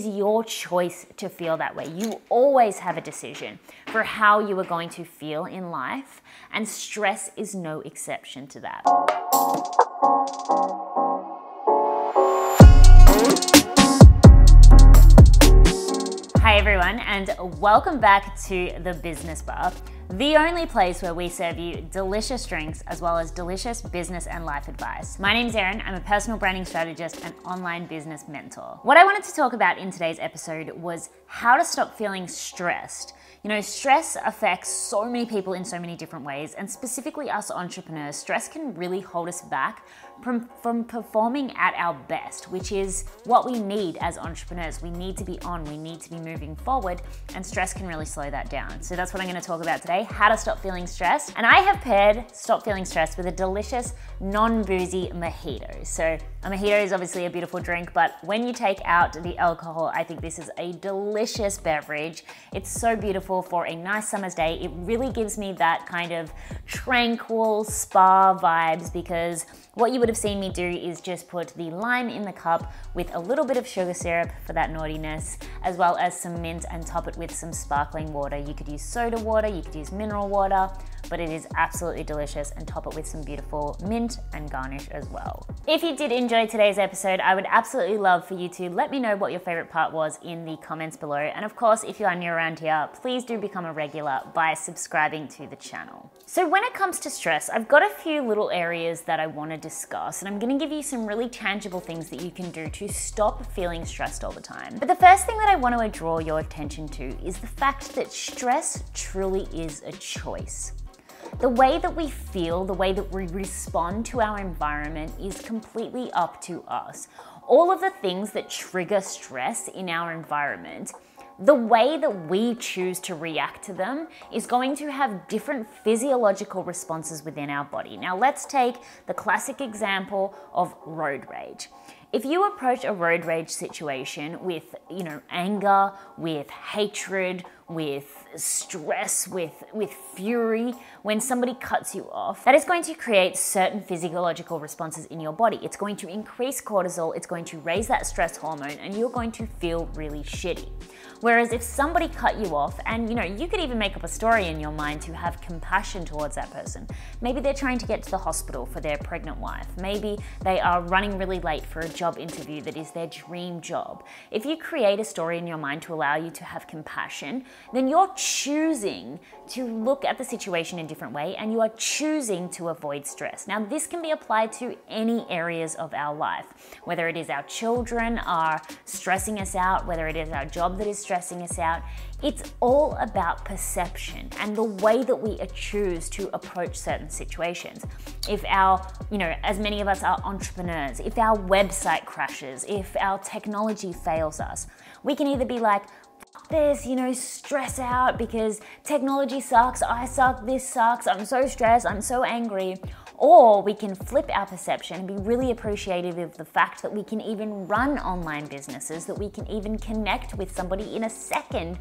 is your choice to feel that way. You always have a decision for how you are going to feel in life, and stress is no exception to that. Hi everyone, and welcome back to The Business Bar, the only place where we serve you delicious drinks as well as delicious business and life advice. My name's Erin, I'm a personal branding strategist and online business mentor. What I wanted to talk about in today's episode was how to stop feeling stressed. You know, stress affects so many people in so many different ways, and specifically us entrepreneurs, stress can really hold us back from performing at our best, which is what we need as entrepreneurs. We need to be on, we need to be moving forward, and stress can really slow that down. So that's what I'm gonna talk about today, how to stop feeling stressed. And I have paired stop feeling stressed with a delicious non-boozy mojito. So a mojito is obviously a beautiful drink, but when you take out the alcohol, I think this is a delicious beverage. It's so beautiful for a nice summer's day. It really gives me that kind of tranquil spa vibes, because what you would have seen me do is just put the lime in the cup with a little bit of sugar syrup for that naughtiness, as well as some mint, and top it with some sparkling water. You could use soda water, you could use mineral water, but it is absolutely delicious, and top it with some beautiful mint and garnish as well. If you did enjoy today's episode, I would absolutely love for you to let me know what your favorite part was in the comments below. And of course, if you are new around here, please do become a regular by subscribing to the channel. So when it comes to stress, I've got a few little areas that I want to discuss, and I'm going to give you some really tangible things that you can do to stop feeling stressed all the time. But the first thing that I want to draw your attention to is the fact that stress truly is a choice. The way that we feel, the way that we respond to our environment is completely up to us. All of the things that trigger stress in our environment, the way that we choose to react to them is going to have different physiological responses within our body. Now let's take the classic example of road rage. If you approach a road rage situation with, anger, with hatred, with stress, with fury, when somebody cuts you off, that is going to create certain physiological responses in your body. It's going to increase cortisol, it's going to raise that stress hormone, and you're going to feel really shitty. Whereas if somebody cut you off, and you could even make up a story in your mind to have compassion towards that person. Maybe they're trying to get to the hospital for their pregnant wife. Maybe they are running really late for a job interview that is their dream job. If you create a story in your mind to allow you to have compassion, then you're choosing to look at the situation in a different way, and you are choosing to avoid stress. Now, this can be applied to any areas of our life, whether it is our children are stressing us out, whether it is our job that is stressing us out. It's all about perception and the way that we choose to approach certain situations. If as many of us are entrepreneurs, if our website crashes, if our technology fails us, we can either be like, this, stress out because technology sucks, I suck, this sucks, I'm so stressed, I'm so angry. Or we can flip our perception and be really appreciative of the fact that we can even run online businesses, that we can even connect with somebody in a second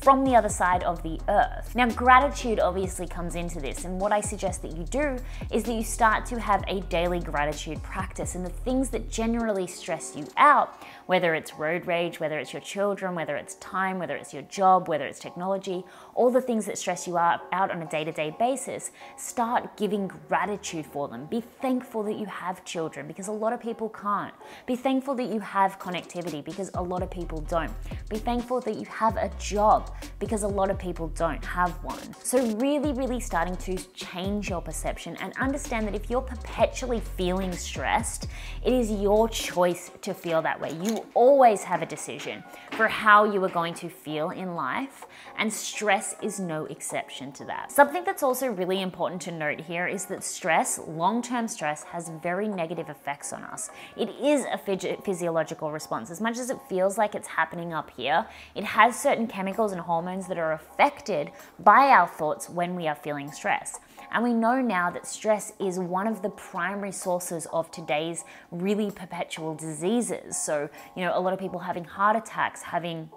from the other side of the earth. Now, gratitude obviously comes into this, and what I suggest that you do is that you start to have a daily gratitude practice, and the things that generally stress you out, whether it's road rage, whether it's your children, whether it's time, whether it's your job, whether it's technology, all the things that stress you out on a day-to-day basis, start giving gratitude for them. Be thankful that you have children, because a lot of people can't. Be thankful that you have connectivity, because a lot of people don't. Be thankful that you have a job, because a lot of people don't have one. So really, really starting to change your perception and understand that if you're perpetually feeling stressed, it is your choice to feel that way. You always have a decision for how you are going to feel in life, and stress is no exception to that. Something that's also really important to note here is that stress, long-term stress, has very negative effects on us. It is a physiological response. As much as it feels like it's happening up here, it has certain chemicals and hormones that are affected by our thoughts when we are feeling stress. And we know now that stress is one of the primary sources of today's really perpetual diseases. So, a lot of people having heart attacks, having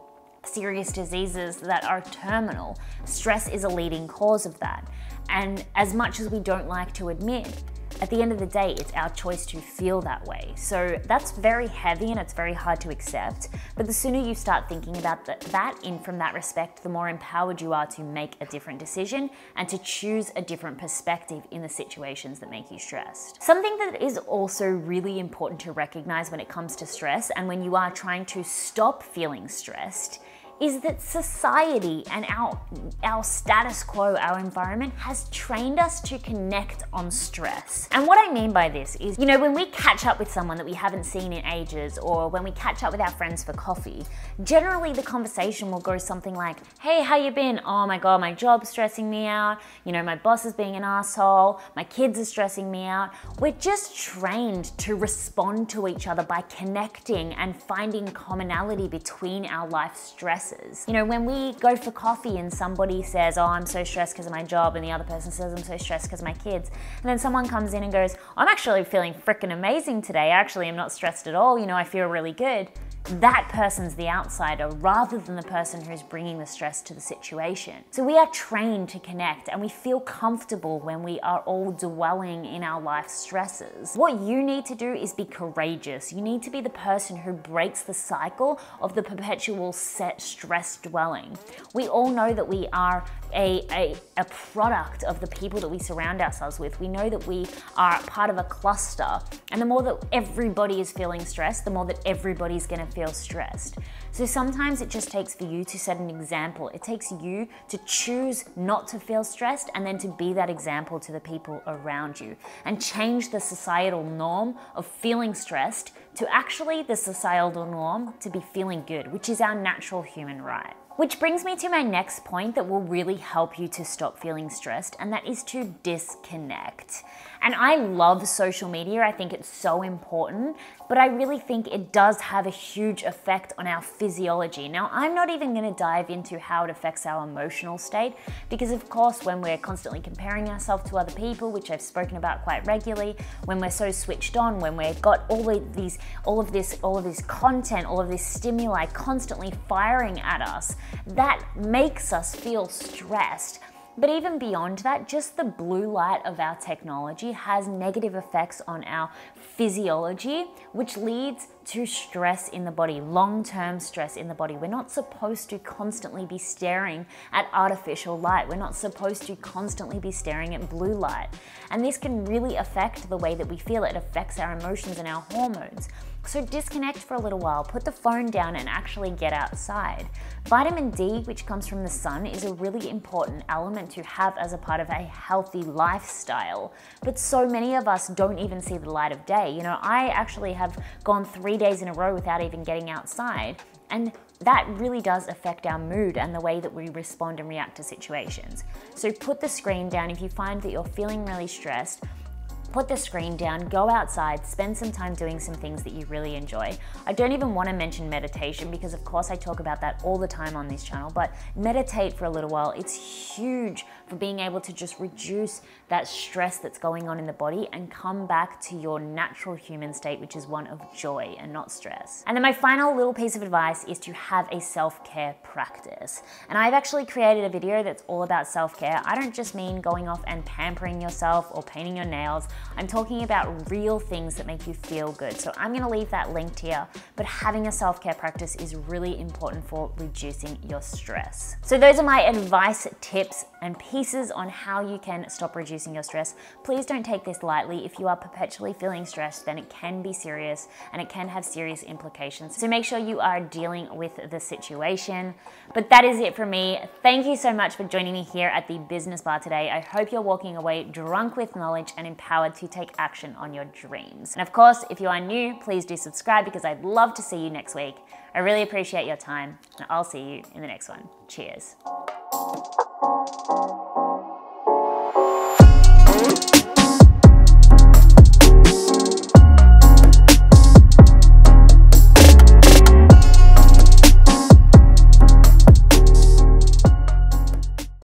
serious diseases that are terminal. Stress is a leading cause of that. And as much as we don't like to admit, at the end of the day, it's our choice to feel that way. So that's very heavy and it's very hard to accept. But the sooner you start thinking about that in from that respect, the more empowered you are to make a different decision and to choose a different perspective in the situations that make you stressed. Something that is also really important to recognize when it comes to stress and when you are trying to stop feeling stressed is that society and our status quo, our environment, has trained us to connect on stress. And what I mean by this is, you know, when we catch up with someone that we haven't seen in ages, or when we catch up with our friends for coffee, generally the conversation will go something like, hey, how you been? Oh my God, my job's stressing me out. You know, my boss is being an asshole. My kids are stressing me out. We're just trained to respond to each other by connecting and finding commonality between our life stresses. You know, when we go for coffee and somebody says, oh, I'm so stressed because of my job, and the other person says, I'm so stressed because of my kids, and then someone comes in and goes, I'm actually feeling freaking amazing today. Actually, I'm not stressed at all. You know, I feel really good. That person's the outsider rather than the person who's bringing the stress to the situation. So we are trained to connect and we feel comfortable when we are all dwelling in our life stresses. What you need to do is be courageous. You need to be the person who breaks the cycle of the perpetual set stress dwelling. We all know that we are a product of the people that we surround ourselves with. We know that we are part of a cluster, and the more that everybody is feeling stressed, the more that everybody's gonna feel stressed. So sometimes it just takes for you to set an example. It takes you to choose not to feel stressed and then to be that example to the people around you and change the societal norm of feeling stressed to actually the societal norm to be feeling good, which is our natural human right. Which brings me to my next point that will really help you to stop feeling stressed, and that is to disconnect. And I love social media, I think it's so important, but I really think it does have a huge effect on our physiology. Now, I'm not even gonna dive into how it affects our emotional state, because of course, when we're constantly comparing ourselves to other people, which I've spoken about quite regularly, when we're so switched on, when we've got all of this content, all of this stimuli constantly firing at us, that makes us feel stressed. But even beyond that, just the blue light of our technology has negative effects on our physiology, which leads to stress in the body, long-term stress in the body. We're not supposed to constantly be staring at artificial light. We're not supposed to constantly be staring at blue light. And this can really affect the way that we feel. It affects our emotions and our hormones. So disconnect for a little while, put the phone down and actually get outside. Vitamin D, which comes from the sun, is a really important element to have as a part of a healthy lifestyle. But so many of us don't even see the light of day. You know, I actually have gone 3 days in a row without even getting outside. And that really does affect our mood and the way that we respond and react to situations. So put the screen down. If you find that you're feeling really stressed, put the screen down, go outside, spend some time doing some things that you really enjoy. I don't even want to mention meditation because of course I talk about that all the time on this channel, but meditate for a little while. It's huge for being able to just reduce that stress that's going on in the body and come back to your natural human state, which is one of joy and not stress. And then my final little piece of advice is to have a self-care practice. And I've actually created a video that's all about self-care. I don't just mean going off and pampering yourself or painting your nails. I'm talking about real things that make you feel good. So I'm gonna leave that linked here, but having a self-care practice is really important for reducing your stress. So those are my advice, tips, and pieces on how you can stop reducing your stress. Please don't take this lightly. If you are perpetually feeling stressed, then it can be serious and it can have serious implications. So make sure you are dealing with the situation. But that is it from me. Thank you so much for joining me here at the Business Bar today. I hope you're walking away drunk with knowledge and empowered to take action on your dreams. And of course, if you are new, please do subscribe because I'd love to see you next week. I really appreciate your time and I'll see you in the next one. Cheers.